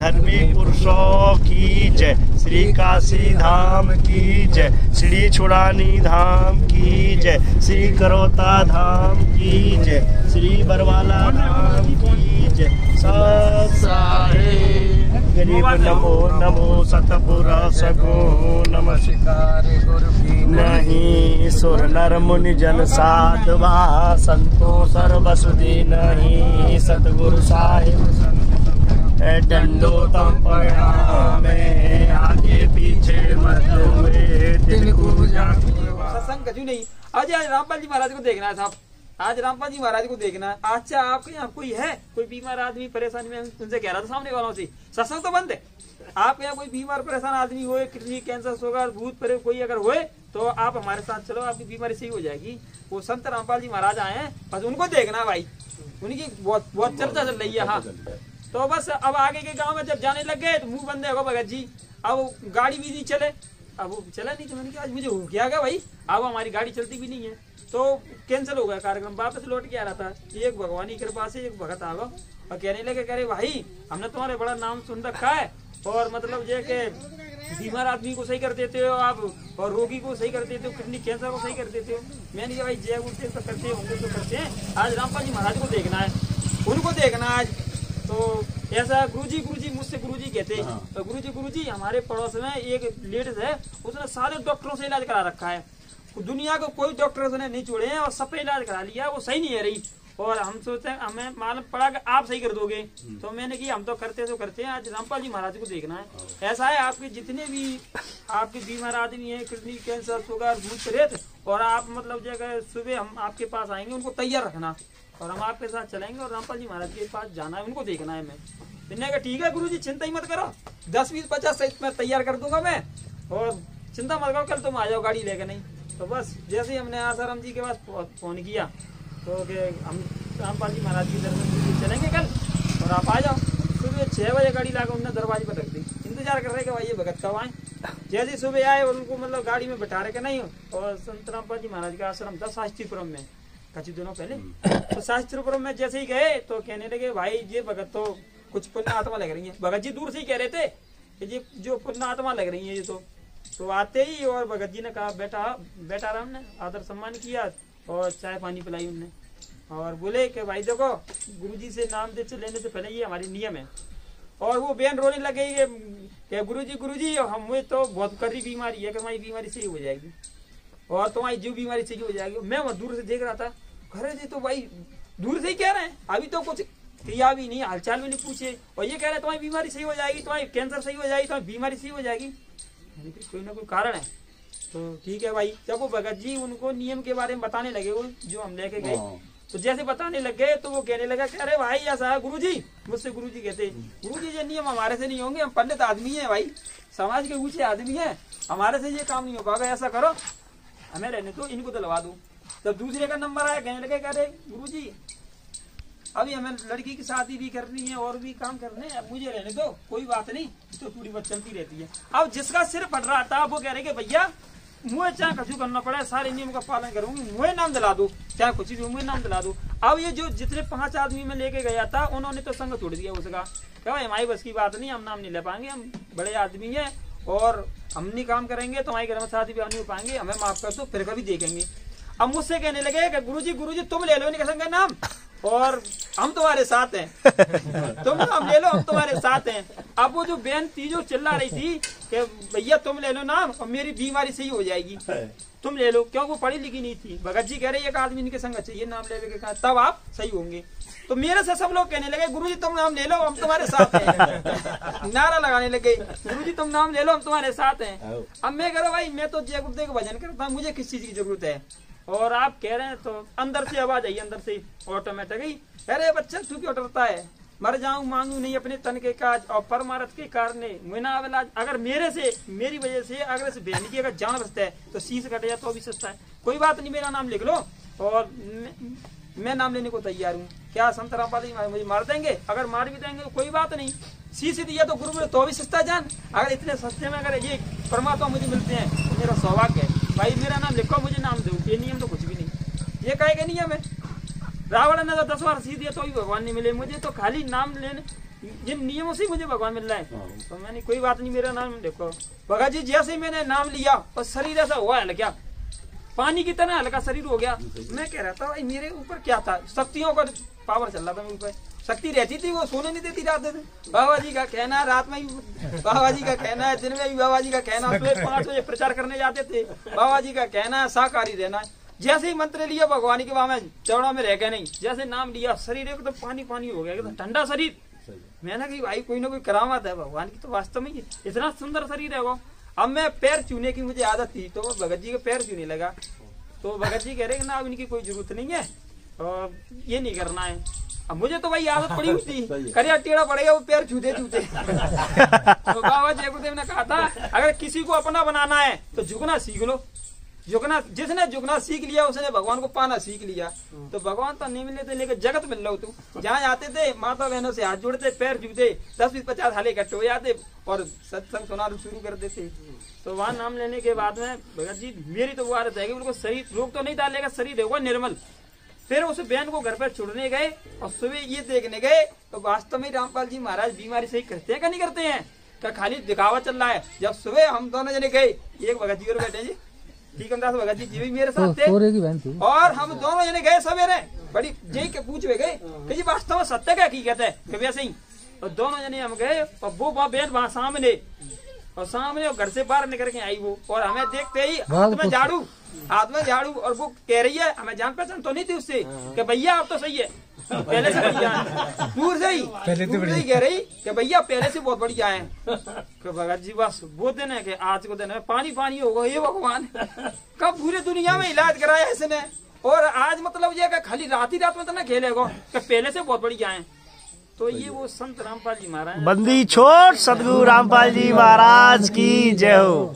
धर्मी पुरुषों की जय, श्री काशी धाम की जय, श्री छुड़ानी धाम की जय, श्री करोता धाम की जय, श्री बरवाला धाम की जय। सब सारे गरीब नमो नमो सतपुरा सगो नमस्कार गुरु की नहीं सुर नर मुनि जन साधवा संतो सर्वसुधि नहीं सतगुरु साहिब दंडोतम प्रणामे आगे पीछे मत हुए दिन को जान। सत्संग कछु नहीं। आज रामपाल जी महाराज को देखना है साहब, आज रामपाल जी महाराज को देखना है। अच्छा आपके यहाँ कोई है, कोई बीमार आदमी परेशानी में, उनसे कह रहा था सामने वालों से सत्संग तो बंद है। आपके यहाँ कोई बीमार परेशान आदमी होए, किडनी कैंसर शुगर भूत प्रेत कोई अगर होए तो आप हमारे साथ चलो, आपकी बीमारी सही हो जाएगी। वो संत रामपाल जी महाराज आए हैं, बस उनको देखना भाई, उनकी बहुत चर्चा चल रही है। हाँ तो बस अब आगे के गांव में जब जाने लग गए तो मुंह बंद होगा भगत जी। अब गाड़ी भी नहीं चले, अब वो चला नहीं तो मैंने कहा आज मुझे हो गया भाई, अब हमारी गाड़ी चलती भी नहीं है तो कैंसिल हो गया कार्यक्रम। वापस लौट के आ रहा था, एक भगवान की कृपा से एक भगत आ गो और कहने लगे कह रहे भाई हमने तुम्हारे बड़ा नाम सुन रखा है और मतलब ये कि बीमार आदमी को सही कर देते हो आप और रोगी को सही कर देते हो, किडनी कैंसर को सही कर देते हो। मैंने कहा भाई जय उठते तो करते होंगे तो करते हैं। आज रामपाल जी महाराज को देखना है, उनको देखना आज। तो ऐसा गुरुजी मुझसे गुरुजी कहते हैं। तो गुरुजी हमारे पड़ोस में एक लेडीज है, उसने सारे डॉक्टरों से इलाज करा रखा है, दुनिया को कोई डॉक्टर उसने नहीं छोड़े हैं और सब पे इलाज करा लिया, वो सही नहीं है रही। और हम सोचते हैं हमें मालूम पड़ा कि आप सही कर दोगे, तो मैंने कि हम तो करते हैं। आज रामपाल जी महाराज को देखना है। ऐसा है आपके जितने भी आपके बीमार आदमी है, किडनी कैंसर शुगर भूत प्रेत, और आप मतलब जगह सुबह हम आपके पास आएंगे, उनको तैयार रखना और हम आपके साथ चलेंगे और रामपाल जी महाराज के पास जाना है, उनको देखना है। मैंने कहा ठीक है गुरुजी चिंता ही मत करो, 10 20 50 सहित मैं तैयार कर दूंगा मैं, और चिंता मत करो, कल तुम आ जाओ गाड़ी लेकर। नहीं तो बस जैसे ही हमने आसाराम जी के पास फोन किया तो हम रामपाल जी महाराज की दर्शन चलेंगे कल और आप आ जाओ। सुबह 6 बजे गाड़ी लाकर उन्होंने दरवाजे पर रख दी, इंतजार कर रहे कि भाई ये भगत कब आए। जैसे सुबह आए और उनको मतलब गाड़ी में बैठा रहे नहीं हो, और संत रामपाल जी महाराज का आश्रम था शास्त्रीपुरम में कुछ दिनों पहले। तो शास्त्रीपुरम में जैसे ही गए तो कहने लगे भाई ये भगत तो कुछ पुण्य आत्मा लग रही है। भगत जी दूर से ही कह रहे थे कि ये जो पुण्य आत्मा लग रही है ये तो आते ही और भगत जी ने कहा बेटा राम ने आदर सम्मान किया और चाय पानी पिलाई उनने, और बोले कि भाई देखो गुरुजी से नाम दे लेने से पहले ये हमारी नियम है। और वो बहन रोने लग गई कि गुरुजी हमें तो बहुत कड़ी बीमारी है कि हमारी बीमारी सही हो जाएगी और तुम्हारी जो बीमारी सही हो जाएगी। मैं वहाँ दूर से देख रहा था, घरे से तो भाई दूर से ही कह रहे हैं, अभी तो कुछ क्रिया भी नहीं, हालचाल भी नहीं पूछे, और ये कह रहे हैं तुम्हारी बीमारी सही हो जाएगी, तुम्हारी कैंसर सही हो जाएगी, तुम्हारी बीमारी सही हो जाएगी। कोई ना कोई कारण है। तो ठीक है भाई, जब वो भगत जी उनको नियम के बारे में बताने लगे, वो जो हम लेके गए, तो जैसे बताने लग गए तो वो कहने लगा कि अरे भाई ऐसा है गुरुजी, मुझसे गुरुजी कहते गुरुजी ये नियम हमारे से नहीं होंगे, हम पंडित आदमी है भाई, समाज के ऊंचे आदमी है, हमारे से ये काम नहीं हो पाएगा, ऐसा करो हमें रहने दो, इनको दिलवा दो। तब दूसरे का नंबर आया, कहने लगे अरे गुरुजी अभी हमें लड़की की शादी भी करनी है और भी काम करने हैं, मुझे रहने दो, कोई बात नहीं, तो पूरी बात चलती रहती है। अब जिसका सिर फट रहा था वो कह रहे कि भैया मुझे चाहे कुछ करना पड़े, सारे नियम का पालन करूंगी, मुझे नाम दिला दो, चाहे कुछ भी मुझे नाम दिला दो। अब ये जो जितने 5 आदमी में लेके गया था उन्होंने तो संग छोड़ दिया उसका, क्या हमारी बस की बात नहीं, हम नाम नहीं ले पाएंगे, हम बड़े आदमी है और हम नहीं काम करेंगे तो हमारी घर में शादी भी नहीं हो पाएंगे, हमें माफ कर दो, फिर कभी देखेंगे। अब मुझसे कहने लगे कि गुरुजी तुम ले लो इनके संग नाम और हम तुम्हारे साथ हैं, तुम नाम ले लो हम तुम्हारे साथ हैं। अब वो जो बहन थी जो चिल्ला रही थी कि भैया तुम ले लो नाम और मेरी बीमारी सही हो जाएगी, तुम ले लो, क्यों वो पढ़ी लिखी नहीं थी। भगत जी कह रहे एक आदमी इनके संग चाहिए नाम लेने के कहा तब आप सही होंगे। तो मेरे से सब लोग कहने लगे गुरुजी तुम नाम ले लो हम तुम्हारे साथ हैं, नारा लगाने लगे गुरुजी तुम नाम ले लो हम तुम्हारे साथ हैं। अब मैं कह रहा भाई मैं तो जय गुरुदेव का भजन करता हूँ, मुझे किस चीज की जरूरत है, और आप कह रहे हैं तो अंदर से आवाज आई, अंदर से ऑटोमेटिक ही, अरे बच्चा तू क्यों डरता है, मर जाऊं मांगू नहीं अपने तन के काज और परमारथ के कारण मुना अवलाज। अगर मेरे से मेरी वजह से अगर इस बहन की अगर जान बचता है तो शीश कट जाए तो भी सस्ता है, कोई बात नहीं, मेरा नाम लिख लो और मैं नाम लेने को तैयार हूँ। क्या संत रामपाल जी मुझे मार देंगे, अगर मार भी देंगे तो कोई बात नहीं, शीश दिया तो गुरु तो भी सस्ता जान। अगर इतने सस्ते में अगर ये परमात्मा मुझे मिलते हैं तो मेरा सौभाग्य है भाई, मेरा नाम लिखो मुझे नाम दो, ये नियम तो कुछ भी नहीं, ये कहे नियम है। रावण ने तो 10 बार सी दिया तो भी भगवान नहीं मिले, मुझे तो खाली नाम लेने जिन नियमों से मुझे भगवान मिल रहा है। तो मैंने कोई बात नहीं, मेरा नाम देखो भगत जी, जैसे ही मैंने नाम लिया और शरीर ऐसा हुआ है क्या, पानी की तरह हल्का शरीर हो गया। मैं कह रहा था भाई मेरे ऊपर क्या था, शक्तियों का पावर चल रहा था मेरे ऊपर, शक्ति रहती थी, वो सोने नहीं देती रात में। बाबा जी का कहना, रात में भी बाबा जी का कहना है, दिन में भी बाबा जी का कहना, सुबह 5 बजे प्रचार करने जाते थे, बाबा जी का कहना है शाकाहारी रहना। जैसे ही मंत्र लिया भगवान के, वहां में चौड़ा में रह गए नहीं, जैसे नाम लिया शरीर एकदम तो पानी पानी हो गया, एकदम ठंडा शरीर। मैंने कहा भाई कोई ना कोई करामात है भगवान की, तो वास्तव में इतना सुंदर शरीर है वो। अब मैं पैर छूने की मुझे आदत थी, तो भगत जी के पैर छूने लगा, तो भगत जी कह रहे ना अब इनकी कोई जरूरत नहीं है और ये नहीं करना है। अब मुझे तो भाई आदत पड़ी हुई थी, करिया टेढ़ा पड़ेगा वो पैर छूते छूते। तो बाबा जयगुरुदेव ने कहा था अगर किसी को अपना बनाना है तो झुकना सीख लो। झुकना, जिसने झुकना सीख लिया उसने भगवान को पाना सीख लिया। तो भगवान तो नहीं मिले थे, लेकिन जगत मिल रहा हो तू। जहाँ आते थे माता बहनों से हाथ जोड़ते, पैर छूते, 10-20-50 हाले इकट्ठे हो जाते और सत्संग सुना शुरू कर देते। तो वहाँ नाम लेने के बाद में भगत जी मेरी तो वो आदत है कि बिल्कुल शरीर रोग तो नहीं डालेगा, शरीर होगा निर्मल। फिर उस बहन को घर पर छोड़ने गए और सुबह ये देखने गए तो वास्तव में रामपाल जी महाराज बीमारी सही करते हैं क्या नहीं करते हैं, क्या खाली दिखावा चल रहा है। जब सुबह हम दोनों जने गए, एक भगत जी और बैठे जी ठीकमदास भगत जी भी मेरे साथ थे, और हम दोनों जने गए सवेरे, बड़ी जय के पूछे गए कि जी वास्तव में सत्य क्या की कहते हैं कि वैसे ही। और दोनों जने हम गए और वो बहन वहां सामने, और सामने और घर से बाहर निकल के आई वो, और हमें देखते ही हाथ में झाड़ू, और वो कह रही है, हमें जान पहचान तो नहीं थी उससे कि भैया आप तो सही है, पहले से बढ़िया है, दूर से ही कह रही कि भैया पहले से बहुत बढ़िया है। कि भगत जी बस वो दिन है कि आज को दिन है पानी पानी होगा, ये भगवान कब पूरी दुनिया में इलाज कराया इसने, और आज मतलब ये कि खाली रात ही रात में तो ना खेलेगा कि पहले से बहुत बढ़िया है। तो ये वो संत रामपाल जी महाराज बंदी छोड़ सदगुरु रामपाल जी महाराज की जय हो।